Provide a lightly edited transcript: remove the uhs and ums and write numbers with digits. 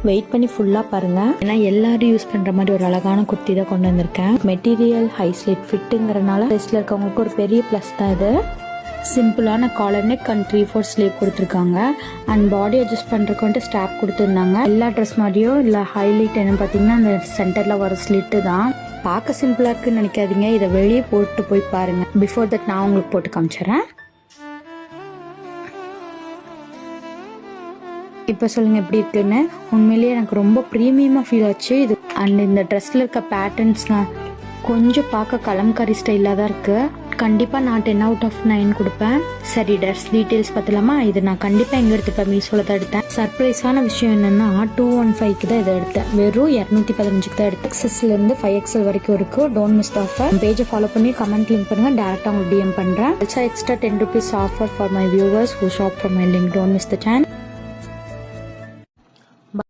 Wait பண்ணி ஃபுல்லாக பாருங்கள். ஏன்னா எல்லாரும் யூஸ் பண்ணுற மாதிரி ஒரு அழகான குர்த்தி தான் கொண்டு வந்திருக்கேன். மெட்டீரியல் ஹை ஸ்லிட் ஃபிட்டுங்கிறனால ட்ரெஸ்ஸில் இருக்கவங்களுக்கு ஒரு பெரிய ப்ளஸ் தான் இது. சிம்பிளான காலர் நெக் அண்ட் 3/4 ஸ்லீவ் கொடுத்துருக்காங்க. அண்ட் பாடி அட்ஜஸ்ட் பண்ணுறதுக்கு வந்துட்டு ஸ்டாப் கொடுத்துருந்தாங்க. எல்லா ட்ரெஸ் மாதிரியும் இல்லை ஹைலைட் என்ன பார்த்தீங்கன்னா அந்த சென்டரில் வர ஸ்லிட்டு தான். பார்க்க சிம்பிளாக இருக்குன்னு நினைக்காதீங்க, இதை வெளியே போட்டு போய் பாருங்கள். பிஃபோர் தட் நான் உங்களுக்கு போட்டு காமிச்சிடறேன். இப்போ சொல்லுங்கள் எப்படி இருக்குன்னு. உண்மையிலேயே எனக்கு ரொம்ப ப்ரீமியமாக ஃபீல் ஆச்சு இது. அண்ட் இந்த ட்ரெஸ்ஸில் இருக்க பேட்டர்ன்ஸ்லாம் கொஞ்சம் பார்க்க கலம்காரி ஸ்டைலாக தான் இருக்குது. கண்டிப்பாக நான் 10 out of 9 கொடுப்பேன். சரி, ட்ரெஸ் டீட்டெயில்ஸ் பார்த்துலாமா? இது நான் கண்டிப்பாக எங்கே எடுத்துப்பேன், மீஷோவில் தான் எடுத்தேன். சர்ப்ரைஸான விஷயம் என்னென்னா 215க்கு தான் இதை எடுத்தேன். வெறும் 215க்கு தான் எடுத்தேன். XS-லேருந்து 5XL வரைக்கும் இருக்குது. Don't miss the offer. பேஜை ஃபாலோ பண்ணி கமெண்ட் லிங்க் பண்ணுங்கள், டேரெக்டாக உங்களுக்கு DM பண்ணுறேன். Extra 10 rupees offer for my viewers who shop for my link. Don't miss the chance.